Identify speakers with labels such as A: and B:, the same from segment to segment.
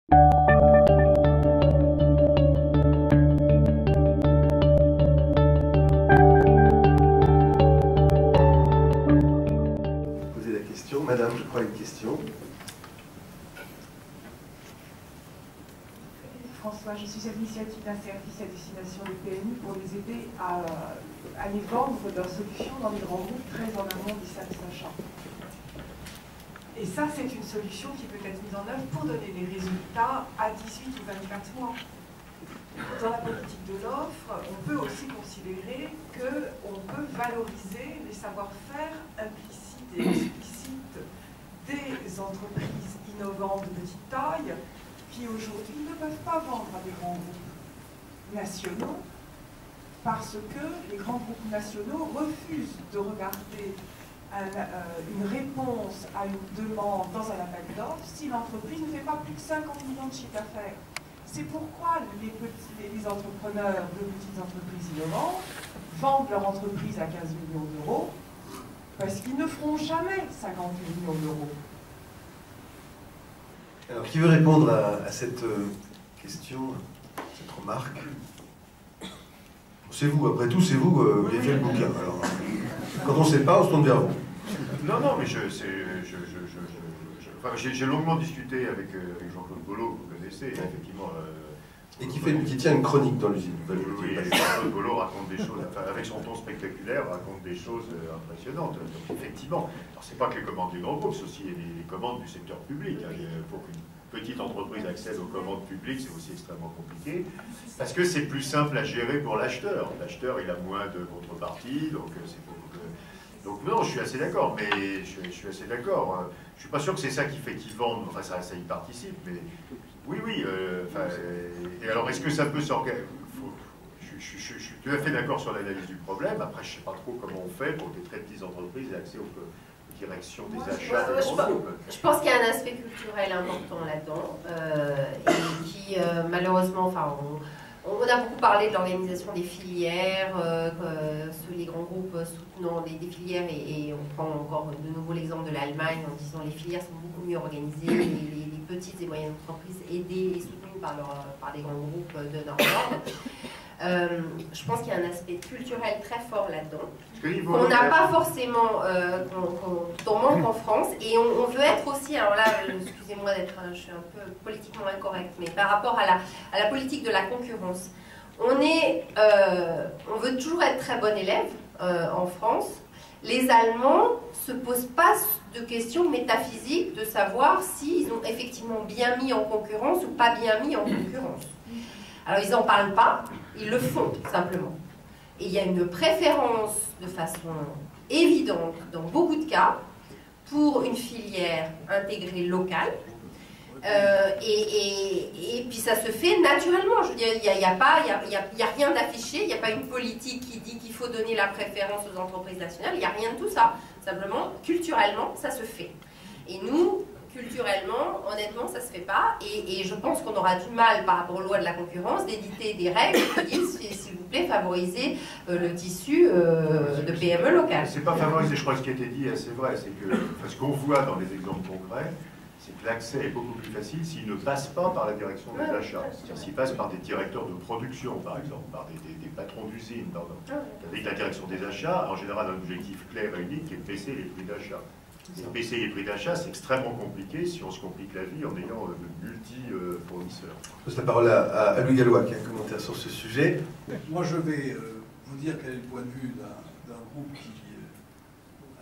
A: Posez la question. Madame, je crois une question.
B: François, je suis à l'initiative d'un service à destination des PME pour les aider à aller vendre leurs solutions dans les grands groupes très en amont du service achat. Et ça, c'est une solution qui peut être mise en œuvre pour donner des résultats à 18 ou 24 mois. Dans la politique de l'offre, on peut aussi considérer qu'on peut valoriser les savoir-faire implicites et explicites des entreprises innovantes de petite taille qui aujourd'hui ne peuvent pas vendre à des grands groupes nationaux parce que les grands groupes nationaux refusent de regarder une réponse à une demande dans un appel d'offres si l'entreprise ne fait pas plus de 50 millions de chiffre d'affaires. C'est pourquoi les entrepreneurs de petites entreprises innovantes vendent leur entreprise à 15 millions d'euros parce qu'ils ne feront jamais 50 millions d'euros.
A: Alors, qui veut répondre à cette question, cette remarque? C'est vous, après tout, c'est vous, vous avez fait le bouquin. Alors, quand on ne sait pas, on se tourne vers vous.
C: Non, mais j'ai longuement discuté avec Jean-Claude Bollot, vous connaissez, effectivement.
A: Et qui tient une chronique dans l'usine.
C: Oui, Jean-Claude Bollot raconte des choses, avec son ton spectaculaire, raconte des choses impressionnantes. Donc, effectivement, c'est pas que les commandes des grands groupes, c'est aussi les commandes du secteur public. Pour qu'une petite entreprise accède aux commandes publiques, c'est aussi extrêmement compliqué, parce que c'est plus simple à gérer pour l'acheteur. L'acheteur, il a moins de contrepartie, donc c'est beaucoup de... Donc non, je suis assez d'accord, mais je suis assez d'accord. Je suis pas sûr que c'est ça qui fait qu'ils vendent, enfin ça y participe, mais oui, et alors est-ce que ça peut s'organiser? Je suis tout à fait d'accord sur l'analyse du problème, après je sais pas trop comment on fait pour que des très petites entreprises aient accès aux directions des achats des grands groupes.
D: Je pense qu'il y a un aspect culturel important là-dedans, et qui malheureusement, enfin on a beaucoup parlé de l'organisation des filières, les grands groupes soutenant des filières, et on prend encore de nouveau l'exemple de l'Allemagne en disant les filières sont beaucoup mieux organisées, les petites et moyennes entreprises aidées et soutenues par des grands groupes de Nord. Je pense qu'il y a un aspect culturel très fort là-dedans, qu'on n'a pas forcément, qu'on manque en France, et on veut être aussi, alors là, excusez-moi je suis un peu politiquement incorrecte, mais par rapport à la politique de la concurrence, on veut toujours être très bon élève en France. Les Allemands ne se posent pas de questions métaphysiques de savoir s'ils ont effectivement bien mis en concurrence ou pas bien mis en concurrence. Alors ils n'en parlent pas, ils le font simplement. Et il y a une préférence de façon évidente dans beaucoup de cas pour une filière intégrée locale. Et puis ça se fait naturellement. Je veux dire, il n'y a rien d'affiché, il n'y a pas une politique qui dit qu'il faut donner la préférence aux entreprises nationales, il n'y a rien de tout ça. Simplement, culturellement, ça se fait. Et nous, culturellement, honnêtement, ça ne se fait pas. Et je pense qu'on aura du mal, par rapport aux lois de la concurrence, d'éditer des règles qui disent, s'il vous plaît, favorisez le tissu de PME locales.
C: C'est pas favoriser, je crois que ce qui a été dit, c'est vrai. C'est que ce qu'on voit dans les exemples concrets, c'est que l'accès est beaucoup plus facile s'il ne passe pas par la direction des achats. C'est-à-dire s'il passe par des directeurs de production, par exemple, par des patrons d'usine, pardon. Avec la direction des achats, en général, un objectif clair et unique qui est de baisser les prix d'achat. Baisser les prix d'achat, c'est extrêmement compliqué si on se complique la vie en ayant de multi-fournisseurs.
A: Je pose la parole à Louis Gallois qui a un commentaire sur ce sujet.
E: Moi, je vais vous dire quel est le point de vue d'un groupe qui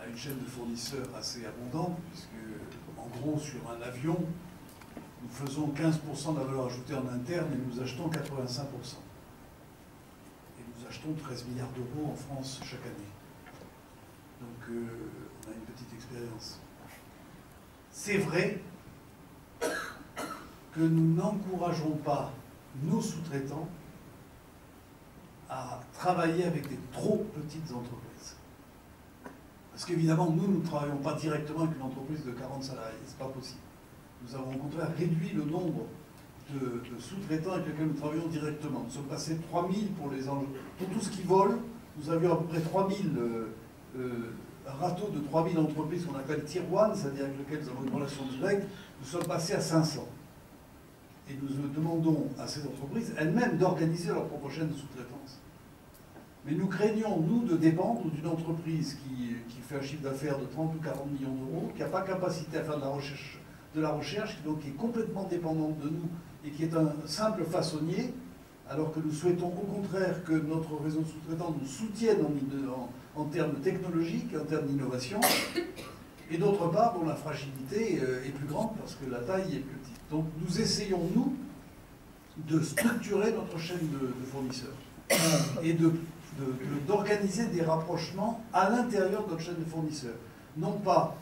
E: a une chaîne de fournisseurs assez abondante, puisque, en gros, sur un avion, nous faisons 15% de la valeur ajoutée en interne et nous achetons 85%. Et nous achetons 13 milliards d'euros en France chaque année. Donc, on a une petite expérience. C'est vrai que nous n'encourageons pas nos sous-traitants à travailler avec des trop petites entreprises. Parce qu'évidemment, nous ne travaillons pas directement avec une entreprise de 40 salariés, c'est pas possible. Nous avons au contraire réduit le nombre de sous-traitants avec lesquels nous travaillons directement. Nous sommes passés de 3000 pour tout ce qui vole. Nous avions à peu près 3000 râteaux de 3000 entreprises qu'on appelle tier one, c'est-à-dire avec lesquelles nous avons une relation directe. Nous sommes passés à 500. et nous demandons à ces entreprises elles-mêmes d'organiser leur propre chaîne de sous-traitance. Mais nous craignons, nous, de dépendre d'une entreprise qui fait un chiffre d'affaires de 30 ou 40 millions d'euros, qui n'a pas capacité à faire de la recherche, donc qui est complètement dépendante de nous et qui est un simple façonnier, alors que nous souhaitons au contraire que notre réseau sous-traitant nous soutienne en termes technologiques, en termes d'innovation, et d'autre part, dont la fragilité est plus grande parce que la taille est plus petite. Donc nous essayons, nous, de structurer notre chaîne de fournisseurs et d'organiser des rapprochements à l'intérieur de notre chaîne de fournisseurs. Non pas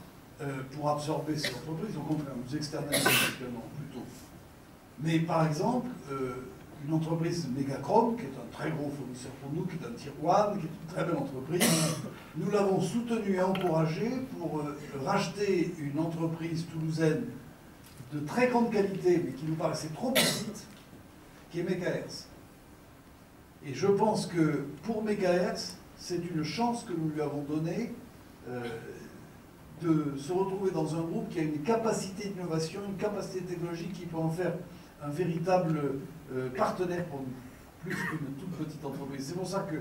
E: pour absorber ces entreprises, au contraire, nous externalisons actuellement plutôt. Mais par exemple, une entreprise Megachrome, qui est un très gros fournisseur pour nous, qui est un Tier 1, qui est une très belle entreprise, nous l'avons soutenu et encouragé pour racheter une entreprise toulousaine de très grande qualité, mais qui nous paraissait trop petite, qui est Megahertz. Et je pense que pour Megahertz, c'est une chance que nous lui avons donnée de se retrouver dans un groupe qui a une capacité d'innovation, une capacité technologique qui peut en faire un véritable partenaire pour nous, plus qu'une toute petite entreprise. C'est pour ça que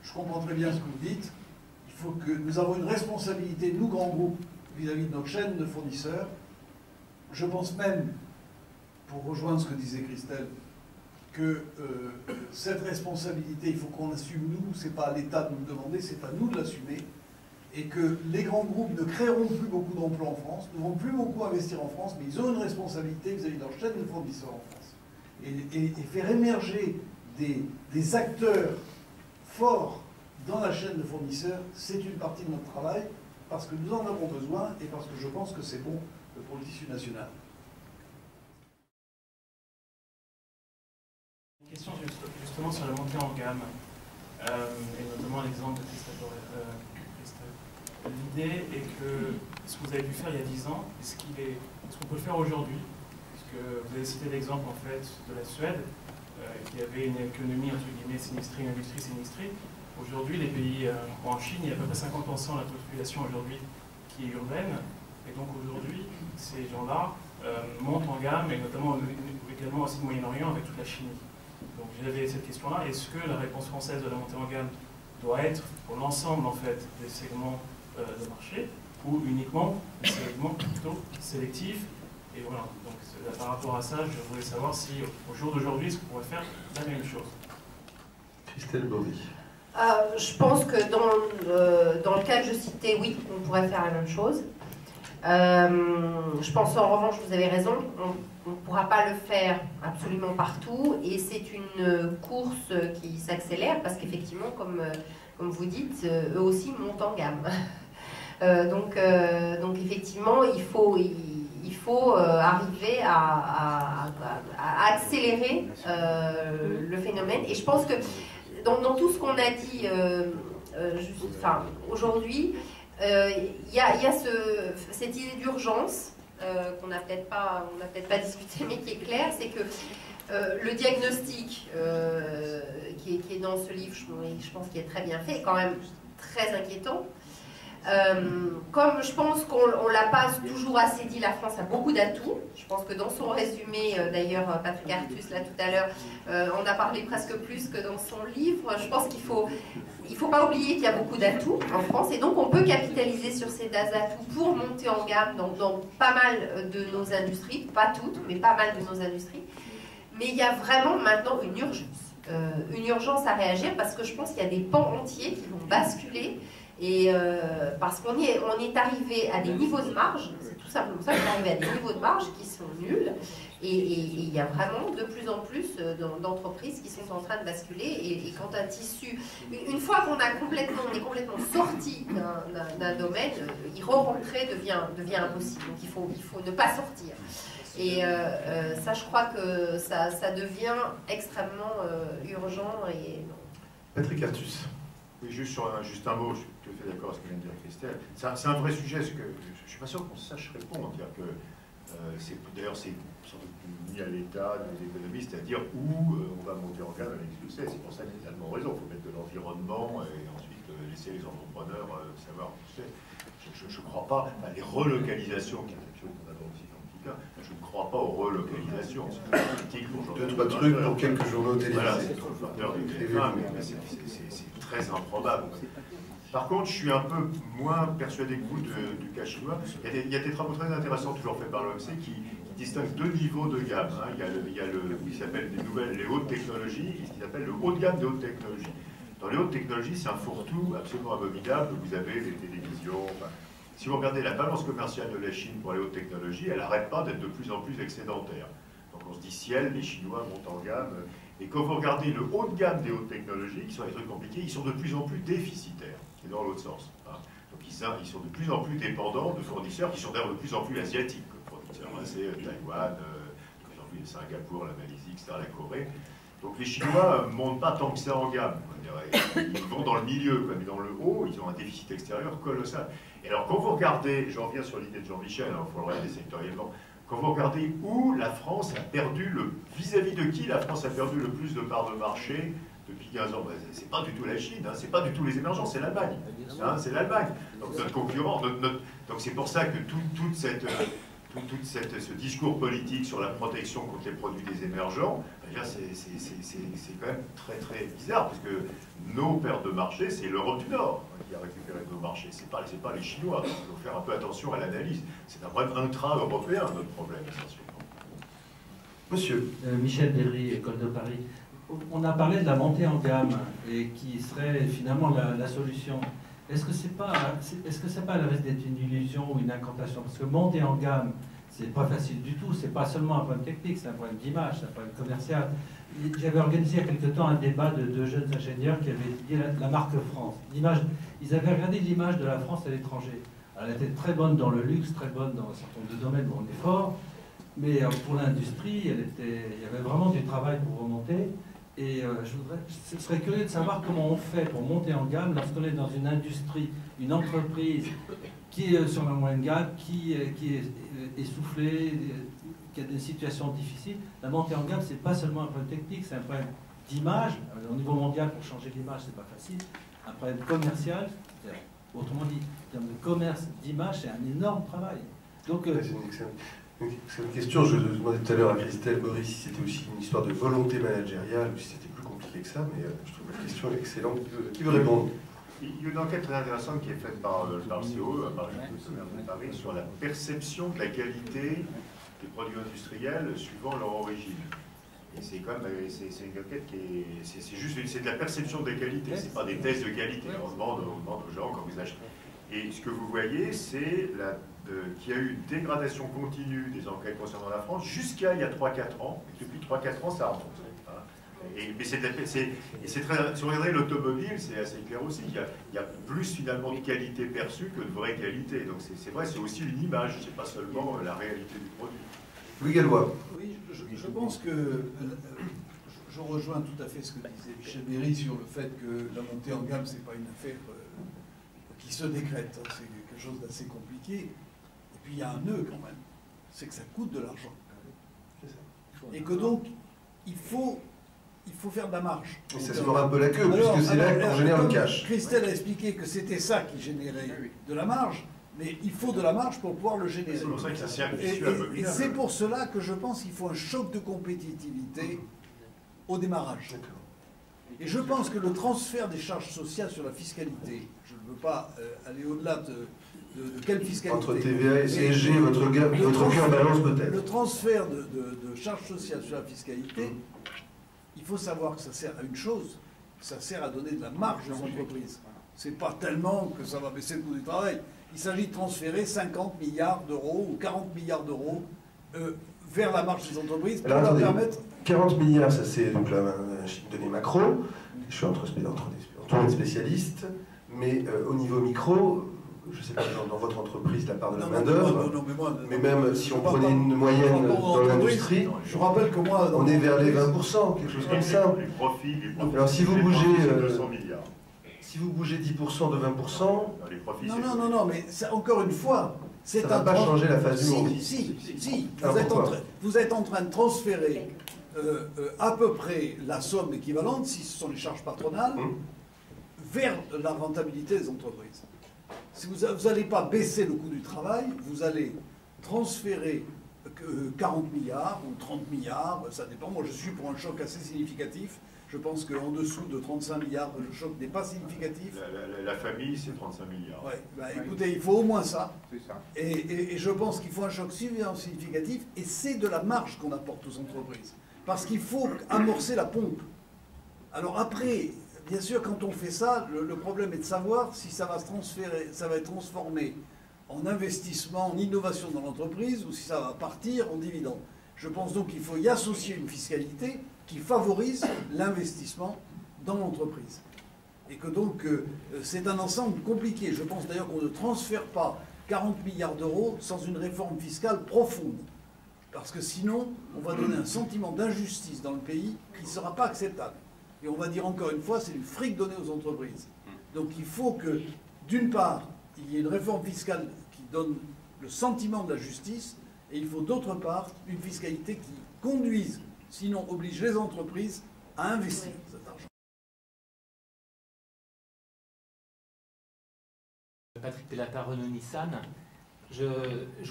E: je comprends très bien ce que vous dites. Il faut que nous avons une responsabilité, nous, grands groupes, vis-à-vis de notre chaîne de fournisseurs. Je pense même, pour rejoindre ce que disait Christelle, que cette responsabilité, il faut qu'on l'assume nous, c'est pas à l'État de nous le demander, c'est à nous de l'assumer, et que les grands groupes ne créeront plus beaucoup d'emplois en France, ne vont plus beaucoup investir en France, mais ils ont une responsabilité vis-à-vis de leur chaîne de fournisseurs en France. Et faire émerger des acteurs forts dans la chaîne de fournisseurs, c'est une partie de notre travail, parce que nous en avons besoin, et parce que je pense que c'est bon pour le tissu national.
F: Une question justement sur la montée en gamme, et notamment l'exemple de Christophe. L'idée est que ce que vous avez pu faire il y a 10 ans, est-ce qu'on peut le faire aujourd'hui? Puisque vous avez cité l'exemple en fait de la Suède, qui avait une économie entre guillemets sinistrée, une industrie sinistrée. Aujourd'hui, les pays, en Chine, il y a à peu près 50% de la population aujourd'hui qui est urbaine. Et donc aujourd'hui, ces gens-là montent en gamme, et notamment également aussi au Moyen-Orient avec toute la Chine. Donc j'avais cette question-là, est-ce que la réponse française de la montée en gamme doit être pour l'ensemble en fait des segments de marché, ou uniquement des segments plutôt sélectifs? Et voilà, donc par rapport à ça, je voulais savoir si au jour d'aujourd'hui, est-ce qu'on pourrait faire la même chose?
A: Christelle Baudy.
D: Je pense que dans le cas que je citais, oui, on pourrait faire la même chose. Je pense en revanche, vous avez raison, on ne pourra pas le faire absolument partout, et c'est une course qui s'accélère parce qu'effectivement, comme vous dites, eux aussi montent en gamme. Donc effectivement, il faut arriver à accélérer le phénomène. Et je pense que dans tout ce qu'on a dit aujourd'hui, il y a cette idée d'urgence qu'on n'a peut-être pas discuté, mais qui est claire, c'est que le diagnostic qui est dans ce livre, je pense qu'il est très bien fait, est quand même très inquiétant. Comme je pense qu'on ne l'a pas toujours assez dit, la France a beaucoup d'atouts. Je pense que dans son résumé, d'ailleurs Patrick Artus là tout à l'heure, on a parlé presque plus que dans son livre. Je pense qu'il faut pas oublier qu'il y a beaucoup d'atouts en France, et donc on peut capitaliser sur ces atouts pour monter en gamme dans pas mal de nos industries, pas toutes, mais pas mal de nos industries. Mais il y a vraiment maintenant une urgence à réagir, parce que je pense qu'il y a des pans entiers qui vont basculer. Et parce qu'on est arrivé à des niveaux de marge, c'est tout simplement ça, on est arrivé à des niveaux de marge qui sont nuls, et il y a vraiment de plus en plus d'entreprises qui sont en train de basculer, et quand un tissu, une fois qu'on est complètement sorti d'un domaine, y re-rentrer devient impossible, donc il faut ne pas sortir. Et ça, je crois que ça devient extrêmement urgent.
A: Patrick Artus.
C: Oui, juste un mot, je suis tout à fait d'accord avec ce que vient de dire Christelle. C'est un vrai sujet, je ne suis pas sûr qu'on sache répondre. D'ailleurs, c'est sans doute mis à l'état des économistes à dire où on va monter en gamme avec succès. C'est pour ça qu'ils ont tellement raison. Il faut mettre de l'environnement et ensuite laisser les entrepreneurs savoir où c'est. Je ne crois pas. Les relocalisations, qui est quelque chose qu'on aborde aussi dans le cas, je ne crois pas aux relocalisations.
A: Deux, trois trucs pour quelques journaux télévisés.
C: Voilà, c'est le facteur du TF1, mais c'est très improbable. Par contre, je suis un peu moins persuadé que vous du cas chinois. Il y a des travaux très intéressants toujours faits par l'OMC qui distinguent deux niveaux de gamme. Hein. Il y a ce qui s'appelle les hautes technologies et ce qui s'appelle le haut de gamme des hautes technologies. Dans les hautes technologies, c'est un fourre-tout absolument abominable. Vous avez les télévisions. Enfin, si vous regardez la balance commerciale de la Chine pour les hautes technologies, elle n'arrête pas d'être de plus en plus excédentaire. Donc on se dit, ciel, les Chinois montent en gamme. Et quand vous regardez le haut de gamme des hautes technologies, qui sont les trucs compliqués, ils sont de plus en plus déficitaires, qui est dans l'autre sens. Hein. Donc ils sont de plus en plus dépendants de fournisseurs qui sont d'ailleurs de plus en plus asiatiques comme fournisseurs. Hein. C'est Taïwan, de plus en plus Singapour, la Malaisie, etc., la Corée. Donc les Chinois ne montent pas tant que ça en gamme. Ils vont dans le milieu, mais dans le haut, ils ont un déficit extérieur colossal. Et alors quand vous regardez, j'en reviens sur l'idée de Jean-Michel, il faut le regarder sectoriellement, quand vous regardez où la France a perdu, vis-à-vis de qui la France a perdu le plus de parts de marché depuis 15 ans, c'est pas du tout la Chine, hein, c'est pas du tout les émergents, c'est l'Allemagne. Hein, c'est l'Allemagne. Donc notre concurrent, donc c'est pour ça que tout ce discours politique sur la protection contre les produits des émergents, c'est quand même très très bizarre, parce que nos pertes de marché, c'est l'Europe du Nord qui a récupéré nos marchés, c'est pas les Chinois. Donc il faut faire un peu attention à l'analyse. C'est un problème intra-européen, notre problème, essentiellement.
A: Monsieur.
G: Michel Derry, École de Paris. On a parlé de la montée en gamme, et qui serait finalement la solution. Est-ce que c'est pas le risque d'être une illusion ou une incantation? Parce que monter en gamme, c'est pas facile du tout. C'est pas seulement un problème technique, c'est un problème d'image, c'est un problème commercial. J'avais organisé il y a quelque temps un débat de deux jeunes ingénieurs qui avaient étudié la marque France. Ils avaient regardé l'image de la France à l'étranger. Elle était très bonne dans le luxe, très bonne dans un certain nombre de domaines où on est fort, mais pour l'industrie, il y avait vraiment du travail pour remonter. Et je serais curieux de savoir comment on fait pour monter en gamme lorsqu'on est dans une industrie, une entreprise qui est sur la moyenne gamme, qui est essoufflée, qui a des situations difficiles. La montée en gamme, c'est pas seulement un problème technique, c'est un problème d'image. Au niveau mondial, pour changer l'image, c'est pas facile. Un problème commercial, autrement dit, en termes de commerce, d'image, c'est un énorme travail. Donc,
A: c'est une question, je demandais tout à l'heure à Christelle Boris si c'était aussi une histoire de volonté managériale ou si c'était plus compliqué que ça, mais je trouve la question excellente. Qui veut répondre?
C: Il y a une enquête très intéressante qui est faite par le CEO, par le commerce de Paris, sur la perception de la qualité des produits industriels suivant leur origine. Et c'est quand même, c'est une enquête qui est, c'est de la perception de la qualité, c'est pas des tests de qualité. On demande aux gens quand vous achetez. Et ce que vous voyez, c'est qu'il y a eu une dégradation continue des enquêtes concernant la France jusqu'à il y a 3-4 ans. Et depuis 3-4 ans, ça remonte. Mais si vous regardez l'automobile, c'est assez clair aussi. Il y a plus finalement de qualité perçue que de vraie qualité. Donc c'est vrai, c'est aussi une image, c'est pas seulement la réalité du produit.
A: Louis Gallois.
E: Oui, je pense que je rejoins tout à fait ce que disait Michel Derry sur le fait que la montée en gamme, c'est pas une affaire qui se décrète. Hein, c'est quelque chose d'assez compliqué. Et puis il y a un nœud quand même, c'est que ça coûte de l'argent. Et que donc, il faut faire de la marge.
A: Et ça se mord un peu la queue, puisque c'est là qu'on génère le cash.
E: Christelle a expliqué que c'était ça qui générait de la marge, mais il faut de la marge pour pouvoir le générer.
C: C'est pour ça que ça sert
E: Et c'est pour cela que je pense qu'il faut un choc de compétitivité au démarrage. Et je pense que le transfert des charges sociales sur la fiscalité, je ne veux pas aller au-delà de quelle fiscalité.
A: Entre TVA et CSG, votre cœur balance peut-être.
E: Le transfert de charges sociales sur la fiscalité, il faut savoir que ça sert à une chose, ça sert à donner de la marge aux entreprises. C'est pas tellement que ça va baisser le coût du travail. Il s'agit de transférer 50 milliards d'euros ou 40 milliards d'euros vers la marge des entreprises pour leur permettre...
A: 40 milliards, ça c'est donc un chiffre donné macro. Je suis entouré de spécialistes, mais au niveau micro, je ne sais pas dans votre entreprise la part de la main-d'œuvre, mais même si on prenait une moyenne dans l'industrie,
E: je rappelle que moi,
A: on est vers les 20%, quelque chose comme ça.
C: Les profits,
A: alors si vous bougez
C: 200 milliards.
A: Si vous bougez 10% de 20%,
C: les profits,
E: non, mais encore une fois,
A: ça ne va pas changer la phase du monde.
E: Si, vous êtes en train de transférer à peu près la somme équivalente, si ce sont les charges patronales, vers la rentabilité des entreprises. Si vous n'allez pas baisser le coût du travail, vous allez transférer 40 milliards ou 30 milliards, ça dépend. Moi, je suis pour un choc assez significatif. Je pense qu'en dessous de 35 milliards, le choc n'est pas significatif.
C: La famille, c'est 35 milliards.
E: Ouais, bah, écoutez, il faut au moins ça.
H: C'est ça.
E: Et je pense qu'il faut un choc suffisamment significatif, et c'est de la marge qu'on apporte aux entreprises. Parce qu'il faut amorcer la pompe. Alors après, bien sûr, quand on fait ça, le problème est de savoir si ça va se transférer, ça va être transformé en investissement, en innovation dans l'entreprise, ou si ça va partir en dividende. Je pense donc qu'il faut y associer une fiscalité qui favorise l'investissement dans l'entreprise. Et que donc, c'est un ensemble compliqué. Je pense d'ailleurs qu'on ne transfère pas 40 milliards d'euros sans une réforme fiscale profonde. Parce que sinon, on va donner un sentiment d'injustice dans le pays qui ne sera pas acceptable. Et on va dire encore une fois, c'est du fric donné aux entreprises. Donc il faut que, d'une part, il y ait une réforme fiscale qui donne le sentiment de la justice, et il faut d'autre part une fiscalité qui conduise, sinon oblige les entreprises à investir cet argent.
I: Patrick Pelata, Renault Nissan. Je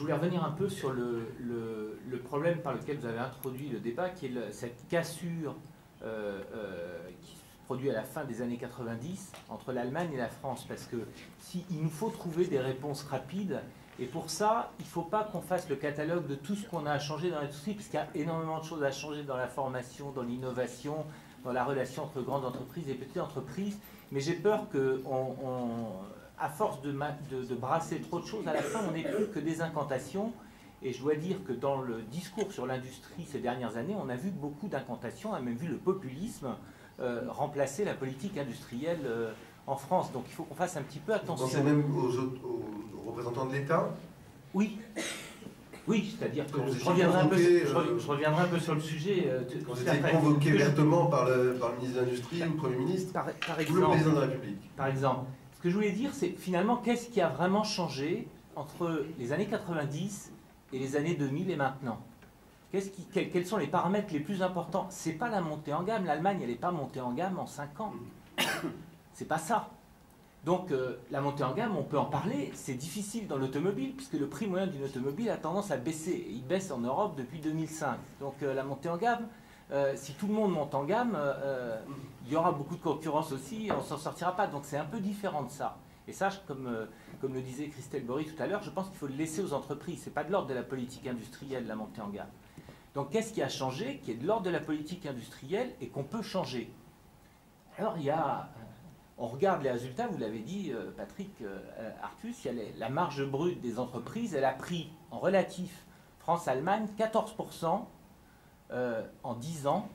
I: voulais revenir un peu sur le problème par lequel vous avez introduit le débat, qui est cette cassure qui se produit à la fin des années 90 entre l'Allemagne et la France. Parce que il nous faut trouver des réponses rapides, et pour ça, il ne faut pas qu'on fasse le catalogue de tout ce qu'on a à changer dans l'industrie, parce qu'il y a énormément de choses à changer dans la formation, dans l'innovation, dans la relation entre grandes entreprises et petites entreprises. Mais j'ai peur que à force de brasser trop de choses, à la fin, on n'est plus que des incantations. Et je dois dire que dans le discours sur l'industrie ces dernières années, on a vu beaucoup d'incantations, on a même vu le populisme remplacer la politique industrielle en France. Donc il faut qu'on fasse un petit peu attention.
A: Vous pensez même aux représentants de l'État?
I: Oui. Oui, c'est-à-dire que je reviendrai un peu sur le sujet.
A: Quand vous étiez convoqué vertement par le ministre de l'Industrie ou le Premier ministre,
I: par
A: ou le Président de la République.
I: Par exemple. Ce que je voulais dire, c'est finalement, qu'est-ce qui a vraiment changé entre les années 90 et les années 2000 et maintenant? Quels sont les paramètres les plus importants? C'est pas la montée en gamme. L'Allemagne, elle n'est pas montée en gamme en 5 ans. C'est pas ça. Donc, la montée en gamme, on peut en parler. C'est difficile dans l'automobile, puisque le prix moyen d'une automobile a tendance à baisser. Et il baisse en Europe depuis 2005. Donc, la montée en gamme, si tout le monde monte en gamme, il y aura beaucoup de concurrence aussi, et on ne s'en sortira pas. Donc c'est un peu différent de ça. Et ça, comme le disait Christelle Bory tout à l'heure, je pense qu'il faut le laisser aux entreprises. Ce n'est pas de l'ordre de la politique industrielle, la montée en gamme. Donc qu'est-ce qui a changé, qui est de l'ordre de la politique industrielle et qu'on peut changer? Alors on regarde les résultats, vous l'avez dit Patrick, Artus, il y a la marge brute des entreprises, elle a pris en relatif France-Allemagne 14% en 10 ans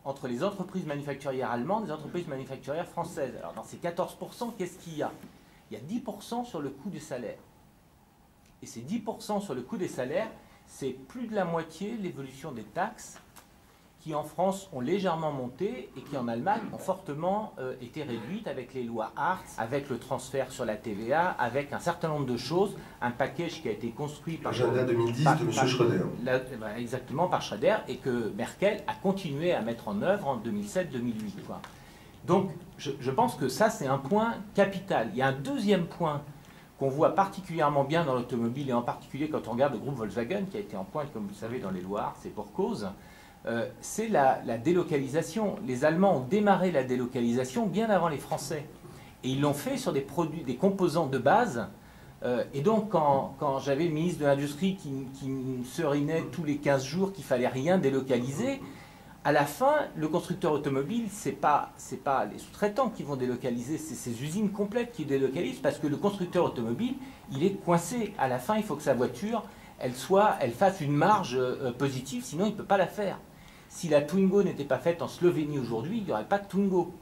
I: entre les entreprises manufacturières allemandes et les entreprises manufacturières françaises. Alors dans ces 14%, qu'est-ce qu'il y a? Il y a 10% sur le coût du salaire. Et ces 10% sur le coût des salaires, c'est plus de la moitié l'évolution des taxes qui en France ont légèrement monté et qui en Allemagne ont fortement été réduites avec les lois Hartz, avec le transfert sur la TVA, avec un certain nombre de choses, un package qui a été construit par...
A: L'agenda 2010 de M. Schröder.
I: Exactement, par Schröder, et que Merkel a continué à mettre en œuvre en 2007-2008. Donc, je pense que ça, c'est un point capital. Il y a un deuxième point qu'on voit particulièrement bien dans l'automobile, et en particulier quand on regarde le groupe Volkswagen, qui a été en pointe, comme vous le savez, dans les lois Hartz, c'est pour cause. C'est la délocalisation. Les Allemands ont démarré la délocalisation bien avant les Français. Et ils l'ont fait sur des produits, des composants de base. Et donc, quand j'avais le ministre de l'Industrie qui me serinait tous les 15 jours qu'il ne fallait rien délocaliser, à la fin, le constructeur automobile, ce n'est pas les sous-traitants qui vont délocaliser, c'est ces usines complètes qui délocalisent, parce que le constructeur automobile, il est coincé. À la fin, il faut que sa voiture, elle fasse une marge positive, sinon il ne peut pas la faire. Si la Twingo n'était pas faite en Slovénie aujourd'hui, il n'y aurait pas de Twingo.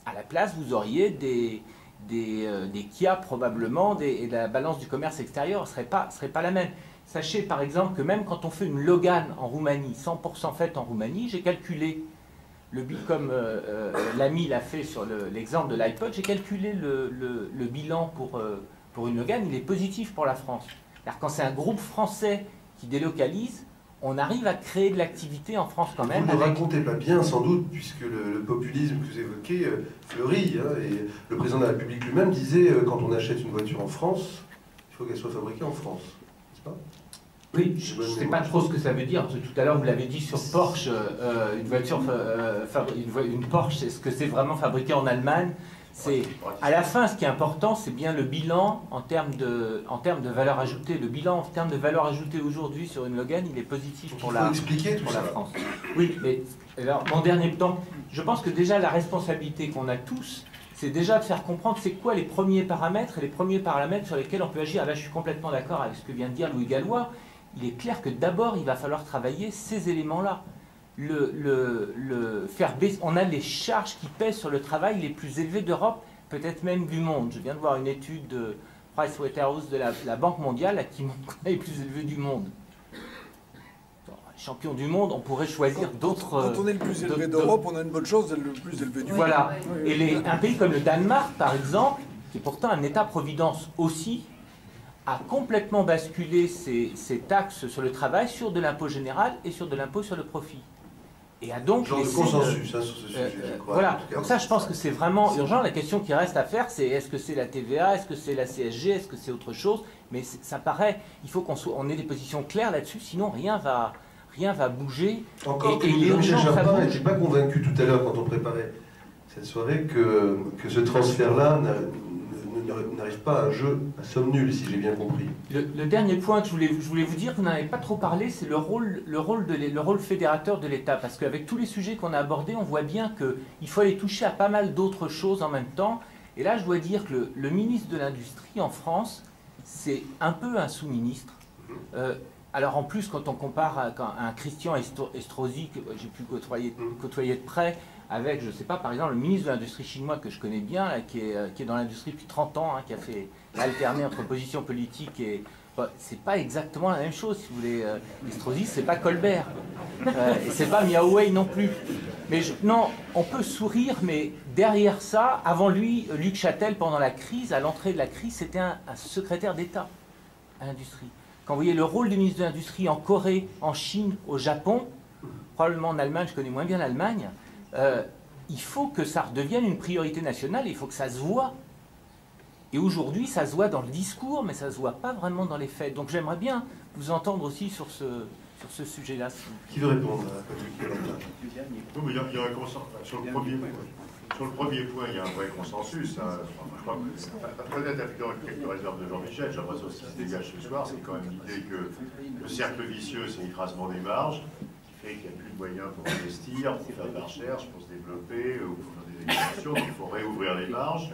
I: À la place, vous auriez des Kia probablement, et la balance du commerce extérieur ne serait pas la même. Sachez par exemple que même quand on fait une Logan en Roumanie, 100% faite en Roumanie, j'ai calculé, comme l'ami l'a fait sur l'exemple de l'iPod, j'ai calculé le bilan pour une Logan, il est positif pour la France. Alors quand c'est un groupe français qui délocalise, on arrive à créer de l'activité en France quand même.
A: Vous ne le racontez pas bien, sans doute, puisque le populisme que vous évoquez fleurit. Et le président de la République lui-même disait, quand on achète une voiture en France, il faut qu'elle soit fabriquée en France. N'est-ce pas?
I: Oui, je ne sais pas trop ce que ça veut dire. Tout à l'heure, vous l'avez dit sur Porsche, une voiture, une Porsche, est-ce que c'est vraiment fabriqué en Allemagne? À la fin, ce qui est important, c'est bien le bilan en termes de valeur ajoutée. Le bilan en termes de valeur ajoutée aujourd'hui sur une Logan, il est positif pour la France. Oui, mais alors, mon dernier temps, je pense que déjà la responsabilité qu'on a tous, c'est déjà de faire comprendre c'est quoi les premiers paramètres et les premiers paramètres sur lesquels on peut agir. Là, je suis complètement d'accord avec ce que vient de dire Louis Gallois. Il est clair que d'abord, il va falloir travailler ces éléments-là. Faire baisser, on a les charges qui pèsent sur le travail les plus élevées d'Europe, peut-être même du monde. Je viens de voir une étude de Pricewaterhouse de la Banque mondiale qui montre qu'on est les plus élevés du monde. Champion du monde, on pourrait choisir d'autres...
H: Quand on est le plus élevé d'Europe, on a une bonne chose d'être le plus élevé du monde.
I: Voilà. Et un pays comme le Danemark, par exemple, qui est pourtant un État-providence aussi, a complètement basculé ses taxes sur le travail sur de l'impôt général et sur de l'impôt sur le profit. Et a donc
A: genre de consensus sur ce sujet, je crois.
I: Voilà, donc ça je pense que c'est vraiment urgent. La question qui reste à faire, c'est est-ce que c'est la TVA, est-ce que c'est la CSG, est-ce que c'est autre chose? Mais ça paraît, il faut qu'on ait des positions claires là-dessus, sinon rien va bouger.
A: Encore que Michel Jarpin n'était pas convaincu tout à l'heure quand on préparait cette soirée que ce transfert-là n'arrive pas à un jeu à somme nulle, si j'ai bien compris.
I: Le dernier point que je voulais vous dire, vous n'en avez pas trop parlé, c'est le rôle fédérateur de l'État. Parce qu'avec tous les sujets qu'on a abordés, on voit bien qu'il faut aller toucher à pas mal d'autres choses en même temps. Et là, je dois dire que le ministre de l'Industrie en France, c'est un peu un sous-ministre. Alors en plus, quand on compare à un Christian Estrosi, que j'ai pu côtoyer de près, avec, je ne sais pas, par exemple, le ministre de l'Industrie chinois que je connais bien, là, qui est dans l'industrie depuis 30 ans, qui a fait alterner entre position politique et... c'est pas exactement la même chose, si vous voulez. Estrosi, c'est pas Colbert. Et c'est pas Miao Wei non plus. Mais non, on peut sourire, mais derrière ça, avant lui, Luc Châtel, pendant la crise, à l'entrée de la crise, c'était un secrétaire d'État à l'industrie. Quand vous voyez le rôle du ministre de l'Industrie en Corée, en Chine, au Japon, probablement en Allemagne, je connais moins bien l'Allemagne, il faut que ça redevienne une priorité nationale, il faut que ça se voit. Et aujourd'hui, ça se voit dans le discours, mais ça ne se voit pas vraiment dans les faits. Donc j'aimerais bien vous entendre aussi sur ce sujet-là.
A: Qui veut répondre à Patrick Valentin?
C: Il y a un consensus. Sur le premier point, il y a un vrai consensus. Je crois que, peut-être avec quelques réserves de Jean-Michel, j'aimerais aussi se dégage ce soir, c'est quand même l'idée que le cercle vicieux, c'est l'écrasement des marges, qui fait qu'il n'y a plus de moyens pour investir, pour faire de la recherche, pour se développer, ou pour faire des innovations, donc il faut réouvrir les marges.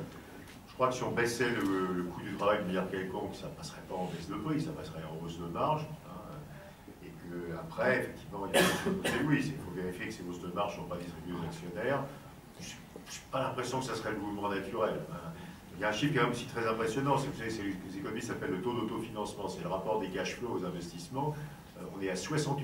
C: Je crois que si on baissait le coût du travail de manière quelconque, ça ne passerait pas en baisse de prix, ça passerait en hausse de marge. Et qu'après, effectivement, il y a il faut vérifier que ces hausses de marge ne sont pas distribuées aux actionnaire. Je n'ai pas l'impression que ça serait le mouvement naturel. Il y a un chiffre quand même aussi très impressionnant, c'est que les économistes appellent le taux d'autofinancement, c'est le rapport des cash flows aux investissements. On est à 68%,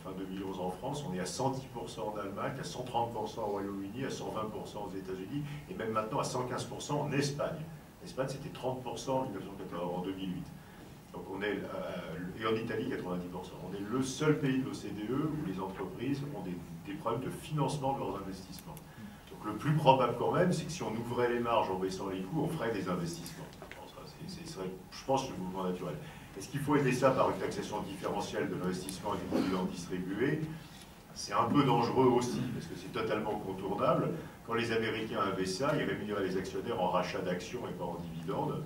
C: fin 2011 en France, on est à 110% en Allemagne, à 130% au Royaume-Uni, à 120% aux États-Unis, et même maintenant à 115% en Espagne. L'Espagne, c'était 30% en 2008. Donc on est, et en Italie, 90%. On est le seul pays de l'OCDE où les entreprises ont des problèmes de financement de leurs investissements. Donc le plus probable quand même, c'est que si on ouvrait les marges en baissant les coûts, on ferait des investissements. Je pense que c'est le mouvement naturel. Est-ce qu'il faut aider ça par une taxation différentielle de l'investissement et des dividendes distribués? C'est un peu dangereux aussi, parce que c'est totalement contournable. Quand les Américains avaient ça, ils rémunéraient les actionnaires en rachat d'actions et pas en dividendes.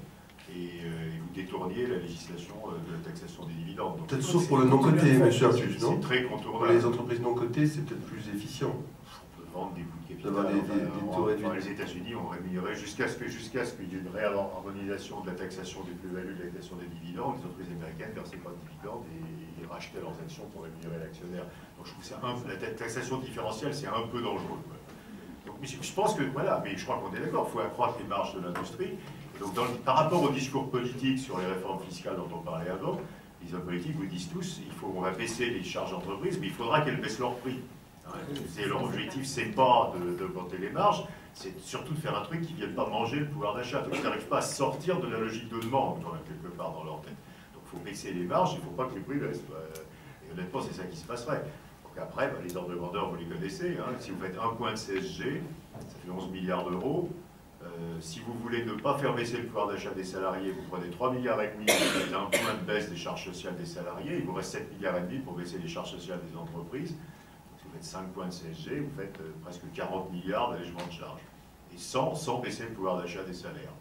C: Et vous détourniez la législation de la taxation des dividendes.
A: Peut-être sauf pour le non-coté, M. Artus, non?
C: C'est très contournable.
A: Pour les entreprises non-cotées, c'est peut-être plus efficient.
C: On peut vendre des bouts de capital.
A: Des taux réduits.
C: Les États-Unis ont rémunéré jusqu'à ce qu'il y ait une réharmonisation de la taxation des plus-values, de la taxation des dividendes. Les entreprises américaines versaient pas de dividendes et rachetaient leurs actions pour rémunérer l'actionnaire. Donc je trouve que la taxation différentielle, c'est un peu dangereux. Donc, mais je pense que, voilà, mais je crois qu'on est d'accord, il faut accroître les marges de l'industrie. Donc, par rapport au discours politique sur les réformes fiscales dont on parlait avant, les hommes politiques vous disent tous on va baisser les charges d'entreprise, mais il faudra qu'elles baissent leur prix. Leur objectif, c'est pas d'augmenter les marges, c'est surtout de faire un truc qui ne vienne pas manger le pouvoir d'achat. Donc, ils n'arrivent pas à sortir de la logique de demande, quelque part, dans leur tête. Donc, il faut baisser les marges, il ne faut pas que les prix baissent. Et honnêtement, c'est ça qui se passerait. Donc, après, les ordres de grandeur, vous les connaissez. Si vous faites un point de CSG, ça fait 11 milliards d'euros. Si vous voulez ne pas faire baisser le pouvoir d'achat des salariés, vous prenez 3,5 milliards, vous faites un point de baisse des charges sociales des salariés, il vous reste 7,5 milliards pour baisser les charges sociales des entreprises. Si vous faites 5 points de CSG, vous faites presque 40 milliards d'allègement de charges. Et sans baisser le pouvoir d'achat des salaires.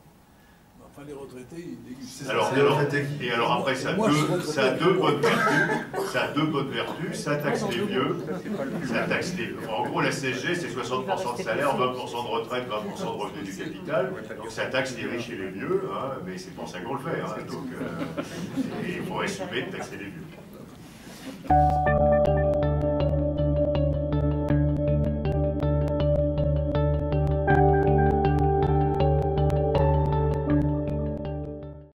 H: Enfin, les retraités, ils dégustent.
C: Alors après, ça a deux bonnes vertus. Ça taxe les vieux. En gros, la CSG, c'est 60% de salaire, 20% de retraite, 20% de revenus du capital. Donc ça taxe les riches et les vieux, hein, mais c'est pour ça qu'on le fait. Hein, donc, et il faut assumer de taxer les vieux.